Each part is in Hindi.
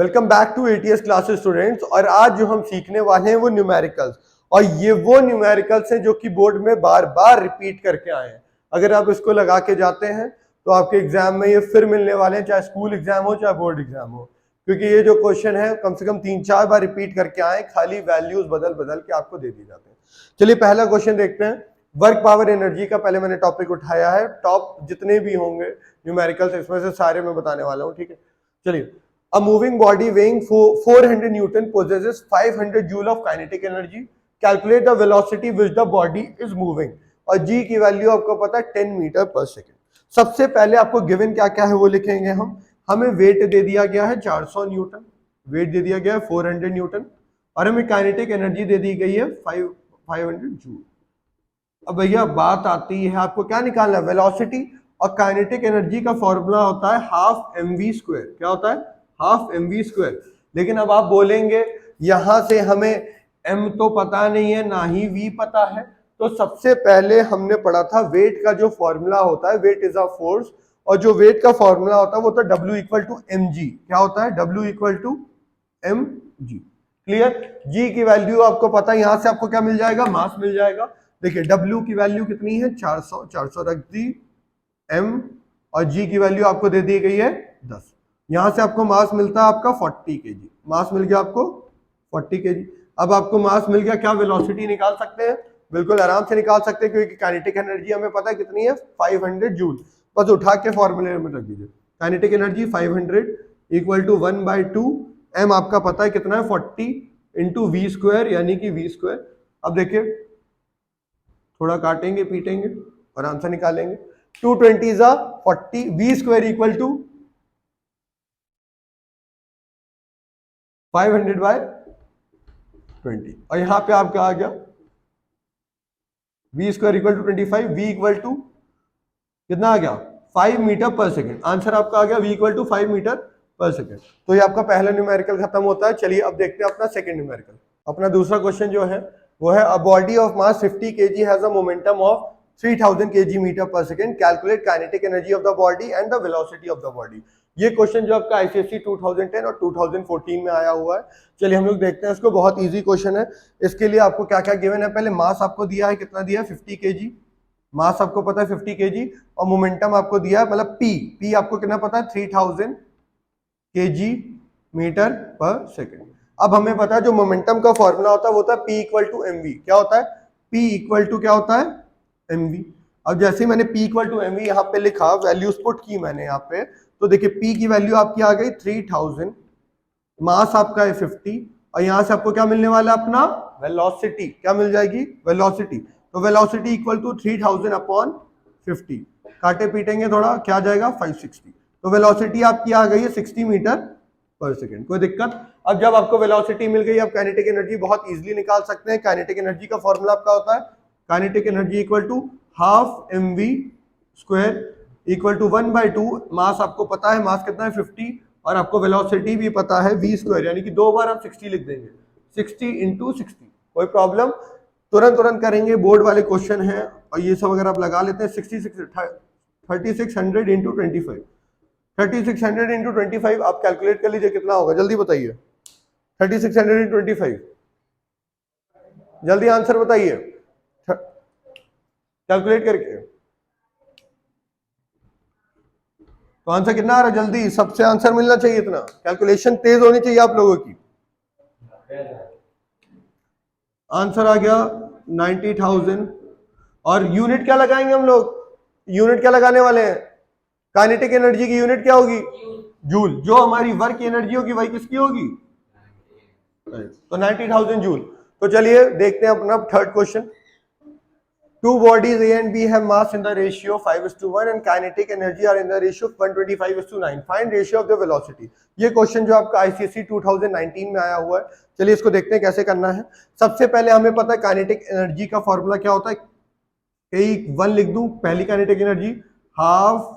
Welcome back to ATS classes students. और आज जो हम सीखने वाले हैं वो न्यूमेरिकल्स, और ये वो न्यूमेरिकल्स हैं जो कि बोर्ड में बार बार रिपीट करके आए हैं। अगर आप इसको लगा के जाते हैं तो आपके एग्जाम में ये फिर मिलने वाले हैं, चाहे स्कूल एग्जाम हो चाहे बोर्ड एग्जाम हो, क्योंकि ये जो क्वेश्चन है कम से कम 3-4 बार रिपीट करके आए, खाली वैल्यूज बदल बदल के आपको दे दिए जाते हैं। चलिए पहला क्वेश्चन देखते हैं। वर्क पावर एनर्जी का पहले मैंने टॉपिक उठाया है, टॉप जितने भी होंगे न्यूमेरिकल्स इसमें से सारे मैं बताने वाला हूँ, ठीक है। चलिए, a moving body weighing 400 Newton possesses 500 joule of kinetic energy. Calculate the velocity which the body is moving. और g की वैल्यू आपको पता है 10 मीटर पर सेकेंड। सबसे पहले आपको गिवन क्या क्या है वो लिखेंगे हम। हमें वेट दे दिया गया है 400 न्यूटन, वेट दे दिया गया है 400 न्यूटन, और हमें काइनेटिक एनर्जी दे दी गई है 500 जूल। अब भैया बात आती है आपको क्या निकालना है, वेलोसिटी। और काइनेटिक एनर्जी का फॉर्मूला होता है हाफ mv स्क्वायर। क्या होता है? Half mv square. लेकिन अब आप बोलेंगे यहां से हमें m तो पता नहीं है ना ही v पता है, तो सबसे पहले हमने पढ़ा था वेट का जो फॉर्मूला होता है, वेट इज अ फोर्स, और जो वेट का फॉर्मूला होता है वो होता है W इक्वल टू mg। क्या होता है? W equal to mg। Clear? g की वैल्यू आपको पता है, यहां से आपको क्या मिल जाएगा? मास मिल जाएगा। देखिए W की वैल्यू कितनी है? 400, 400 रख दी, m, और g की वैल्यू आपको दे दी गई है 10। यहां से आपको मास मिलता है आपका 40 kg। मास मिल गया आपको 40 kg। अब आपको मास मिल गया, क्या वेलोसिटी निकाल सकते हैं? बिल्कुल आराम से निकाल सकते हैं, क्योंकि काइनेटिक एनर्जी हमें पता है कितनी है, 500 जूल। बस उठा के फॉर्मूले में रख दीजिए, kinetic energy 500 equal to 1/2 m आपका पता है कितना है, 40 इंटू वी स्क्वायर, यानी कि वी स्क्वायर। अब देखिए थोड़ा काटेंगे पीटेंगे और आंसर निकालेंगे। 220 जा 40, वी स्क्वायर इक्वल टू 500/20, और यहां पे आपका आ गया v square equal to 25, v equal to कितना आ गया? 5 मीटर पर सेकेंड। आंसर आपका आ गया v इक्वल टू 5 मीटर पर सेकेंड। तो ये आपका पहला न्यूमेरिकल खत्म होता है। चलिए अब देखते हैं अपना सेकंड न्यूमेरिकल। अपना दूसरा क्वेश्चन जो है वो है, a body of mass 50 kg has a momentum of 3000 kg metre पर second. Calculate kinetic energy of the body and the velocity of the body. ये क्वेश्चन जो आपका आईसीएसई 2010 और 2014 में आया हुआ है। चलिए हम लोग देखते हैं इसको, बहुत इजी क्वेश्चन है। इसके लिए आपको क्या क्या गिवन है, पहले मास आपको दिया है, कितना दिया है? 50 kg। मास आपको पता है 50 kg, और मोमेंटम आपको दिया है, मतलब p आपको कितना पता है? 3000 kg मीटर पर सेकेंड। अब हमें पता है जो मोमेंटम का फॉर्मूला होता है वो होता है p इक्वल टू mv। क्या होता है? p इक्वल टू क्या होता है? mv। अब जैसे ही मैंने p इक्वल टू mv यहाँ पे लिखा, वैल्यूज पुट की मैंने यहाँ पे, तो देखिए p की वैल्यू आपकी आ गई 3000, मास आपका है 50, और यहां से आपको क्या मिलने वाला है? अपना वेलोसिटी। क्या मिल जाएगी? वेलोसिटी। तो वेलोसिटी इक्वल टू 3000 अपॉन 50, काटे पीटेंगे थोड़ा, क्या आ जाएगा? 560। तो वेलोसिटी आपकी आ गई है 60 मीटर पर सेकेंड। कोई दिक्कत? अब जब आपको वेलोसिटी मिल गई, आप काइनेटिक एनर्जी बहुत इजीली निकाल सकते हैं। काइनेटिक एनर्जी का फॉर्मूला आपका होता है kinetic energy equal to half mv square equal to 1/2, mass आपको पता है, मास कितना है? 50, और आपको वेलोसिटी भी पता है v स्क्वायर, यानी कि 2 बार आप 60 लिख देंगे, 60 इंटू 60। कोई प्रॉब्लम? तुरंत करेंगे, बोर्ड वाले क्वेश्चन है, और ये सब अगर आप लगा लेते हैं 3600 इंटू 25, 3600 इंटू 25 आप कैलकुलेट कर लीजिए कितना होगा, जल्दी बताइए। 3600 इंटू 25, जल्दी आंसर बताइए कैलकुलेट करके। तो आंसर कितना आ रहा है? जल्दी, सबसे आंसर मिलना चाहिए इतना, कैलकुलेशन तेज होनी चाहिए आप लोगों की। आंसर आ गया 90,000, और यूनिट क्या लगाएंगे हम लोग? यूनिट क्या लगाने वाले हैं? काइनेटिक एनर्जी की यूनिट क्या होगी? जूल। जो हमारी वर्क एनर्जी होगी वही किसकी होगी? तो 90,000 जूल। तो चलिए देखते हैं अपना third question. Two bodies A and B have mass in the ratio 5:1 and kinetic energy are in the ratio 125:9. Find ratio of the velocity. ये क्वेश्चन जो आपका आईसीएसई 2019 में आया हुआ है। चलिए इसको देखते हैं कैसे करना है। सबसे पहले हमें पता है काइनेटिक एनर्जी का फॉर्मूला क्या होता है। K1 लिख दूं, पहली kinetic energy half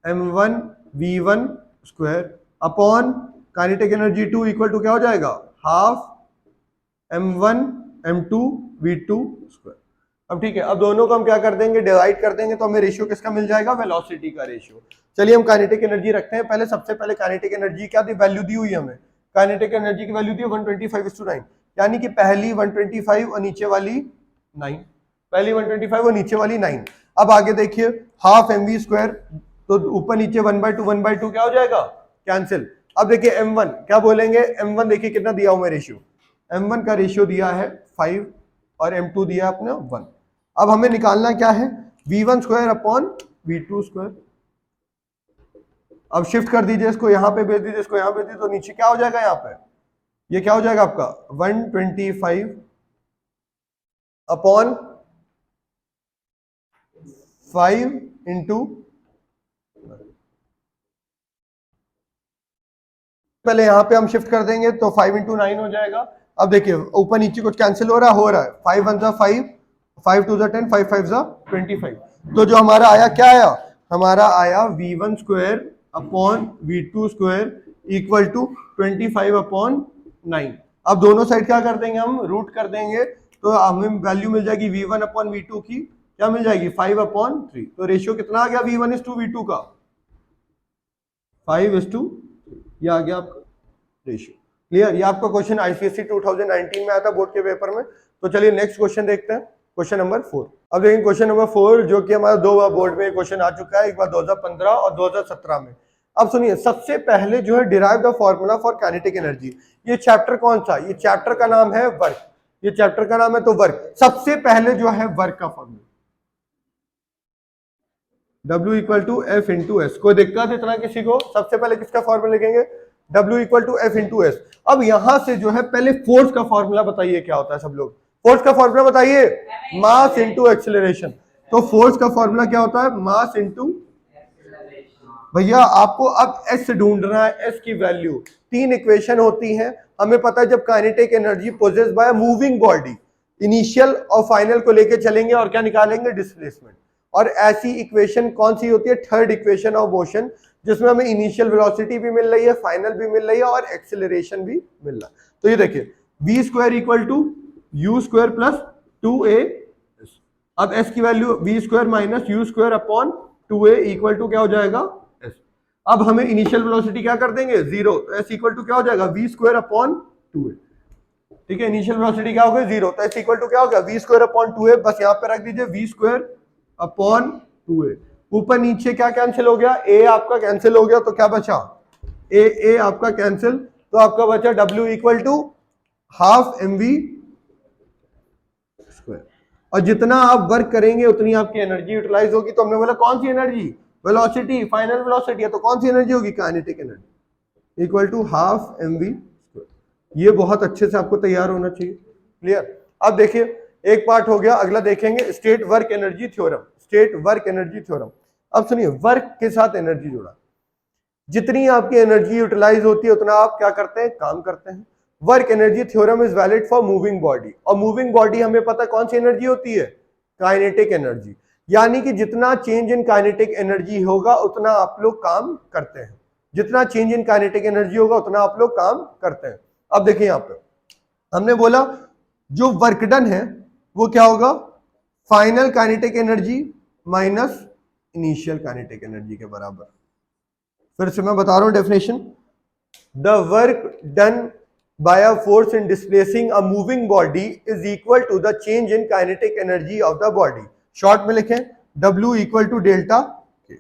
m1 v1 square upon kinetic energy 2 equal to क्या हो जाएगा? Half m1 m2 v2 square. अब ठीक है, अब दोनों को हम क्या कर देंगे? डिवाइड कर देंगे, तो हमें रेशियो किसका मिल जाएगा? वेलोसिटी का रेशियो। चलिए हम काइनेटिक एनर्जी रखते हैं। पहले सबसे पहले काइनेटिक एनर्जी क्या दी? वैल्यू दी हुई हमें, काइनेटिक एनर्जी की वैल्यू थी 125:9, यानी कि पहली 125 और नीचे वाली 9, पहली 125 और नीचे वाली 9। अब आगे देखिए हाफ mv स्क्वायर, तो ऊपर नीचे 1/2 क्या हो जाएगा, कैंसिल। अब देखिए m1 क्या बोलेंगे, m1 देखिए कितना दिया हुआ है रेशियो, m1 का रेशियो दिया है 5 और m2 दिया है अपना 1। अब हमें निकालना क्या है, v1 square upon v2 square. अब शिफ्ट कर दीजिए, इसको यहां पे भेज दीजिए, इसको यहां भेज दीजिए, तो नीचे क्या हो जाएगा, यहाँ पे ये क्या हो जाएगा आपका 125 अपॉन 5 इंटू, पहले यहां पे हम शिफ्ट कर देंगे तो 5 इंटू 9 हो जाएगा। अब देखिए ऊपर नीचे कुछ कैंसिल हो रहा है, 5 1 जा 5, 5 2 जा 10, 5 5 जा 25। तो जो हमारा आया क्या आया, हमारा आया v1 square upon v2 square equal to 25 upon 9। अब दोनों साइड क्या कर देंगे, हम रूट कर देंगे, तो हमें वैल्यू मिल जाएगी v1 अपॉन v2 की, क्या मिल जाएगी 5 अपॉन 3। तो रेशियो कितना आ गया v1:v2 का, 5:3, ये आ गया आपका रेशियो। क्लियर, ये आपका क्वेश्चन आईसीएसई 2019 में आया था बोर्ड के पेपर में। तो चलिए नेक्स्ट क्वेश्चन देखते हैं, क्वेश्चन नंबर 4। अब देखिए क्वेश्चन नंबर 4 जो कि हमारा 2 बार बोर्ड में क्वेश्चन आ चुका है, एक बार 2015 और 2017 में। अब सुनिए, सबसे पहले जो है derive the formula for kinetic energy. ये चैप्टर कौन सा, ये चैप्टर का नाम है वर्क, ये चैप्टर का नाम है तो वर्क। सबसे पहले जो है वर्क का formula W equal to F into S. कोई दिक्कत इतना किसी को, सबसे पहले किसका फॉर्मूला लिखेंगे, W equal to F into S. अब यहां से जो है पहले फोर्स का फॉर्मूला बताइए क्या होता है, सब लोग फोर्स का फॉर्मूला बताइए, मास इंटू एक्सेलरेशन। तो फोर्स का फॉर्मूला क्या होता है, मास इंटू, भैया आपको अब एस ढूंढना है, एस की वैल्यू। 3 इक्वेशन होती हैं, हमें पता है जब kinetic energy possessed by moving body, initial और फाइनल को लेके चलेंगे और क्या निकालेंगे, डिस्प्लेसमेंट। और ऐसी इक्वेशन कौन सी होती है, थर्ड इक्वेशन ऑफ मोशन, जिसमें हमें इनिशियल वेलोसिटी भी मिल रही है, फाइनल भी मिल रही है और एक्सेलरेशन भी मिल रहा है। तो ये देखिए v square equal to u square plus 2a। अब s की value v square minus u square upon 2a equal to क्या हो जाएगा s। अब हमें इनिशियल वेलोसिटी क्या कर देंगे 0, तो s इक्वल टू क्या हो जाएगा v स्क्वायर अपॉन 2a। ठीक है, इनिशियल वेलोसिटी क्या हो गई 0, तो s इक्वल टू क्या हो गया v स्क्वायर अपॉन 2a। बस यहाँ पे रख दीजिए v स्क्वायर अपॉन 2a। ऊपर नीचे क्या कैंसिल हो गया, a आपका कैंसिल हो गया, तो क्या बचा a आपका कैंसिल, तो आपका बचा w equal to half mv square. और जितना आप वर्क करेंगे उतनी आपकी एनर्जी यूटिलाइज होगी। तो हमने बोला कौन सी एनर्जी, वेलोसिटी, फाइनल वेलोसिटी है, तो कौन सी एनर्जी होगी, kinetic energy equal to half mv square. ये बहुत अच्छे से आपको तैयार होना चाहिए। क्लियर। अब देखिए एक पार्ट हो गया, अगला देखेंगे state work energy theorem, state work energy theorem. अब सुनिए, वर्क के साथ एनर्जी जुड़ा, जितनी आपकी एनर्जी यूटिलाइज होती है उतना आप क्या करते हैं, काम करते हैं। Work energy theorem is valid for moving body, और मूविंग बॉडी हमें पता है कौन सी एनर्जी होती है, काइनेटिक एनर्जी। यानी कि जितना चेंज इन काइनेटिक एनर्जी होगा उतना आप लोग काम करते हैं, जितना चेंज इन काइनेटिक एनर्जी होगा उतना आप लोग काम करते हैं। अब देखिए यहां पे हमने बोला जो वर्क डन है वो क्या होगा, final kinetic energy minus initial kinetic energy के बराबर। फिर से मैं बता रहा हूं definition, the work done by a force in displacing a moving body is equal to the change in kinetic energy of the body. Short में लिखें W equal to delta K।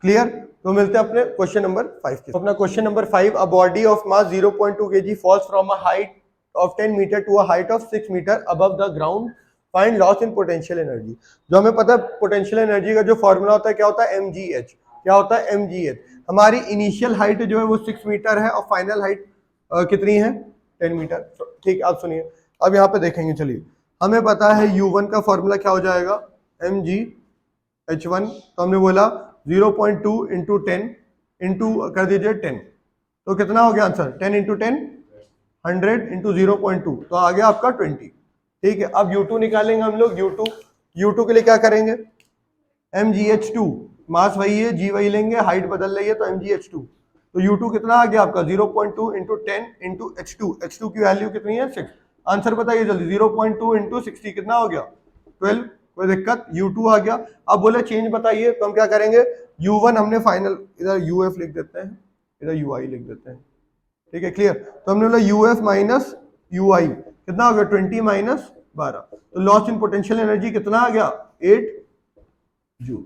Clear. तो मिलते हैं अपने क्वेश्चन नंबर 5 के। अपना question number 5, a body of mass 0.2 kg falls from a height of 10 metre to a height of 6 metre above the ground, find loss in potential energy. जो हमें पता है पोटेंशियल एनर्जी का जो फॉर्मूला होता है क्या होता है, mgh। क्या होता है, mgh। हमारी इनिशियल हाइट जो है वो 6 मीटर है और फाइनल हाइट कितनी है, 10 मीटर। ठीक, आप सुनिए अब यहाँ पे देखेंगे। चलिए हमें पता है u1 का फॉर्मूला क्या हो जाएगा, mgh1। तो हमने बोला 0.2 इंटू 10 इंटू कर दीजिए 10, तो कितना हो गया आंसर, 10 इंटू 10 100 इंटू 0.2, तो आ गया आपका 20। ठीक है, अब U2 निकालेंगे हम लोग। U2 के लिए क्या करेंगे, mgh2, मास वही है, g वही लेंगे, हाइट बदल रही है तो mgh2। तो U2 कितना आ गया आपका 0.2 इंटू 10 इंटू h2 की वैल्यू कितनी है 6। आंसर बताइए जल्दी, 0.2 इंटू 60 कितना हो गया 12। कोई दिक्कत, U2 आ गया। अब बोले चेंज बताइए, तो हम क्या करेंगे, U1 हमने फाइनल, इधर UF लिख देते हैं, इधर UI लिख देते हैं। ठीक है, क्लियर। तो हमने बोला यूएफ माइनस यूआई कितना हो गया 20 माइनस 12, तो लॉस इन पोटेंशियल एनर्जी कितना आ गया 8 जूल।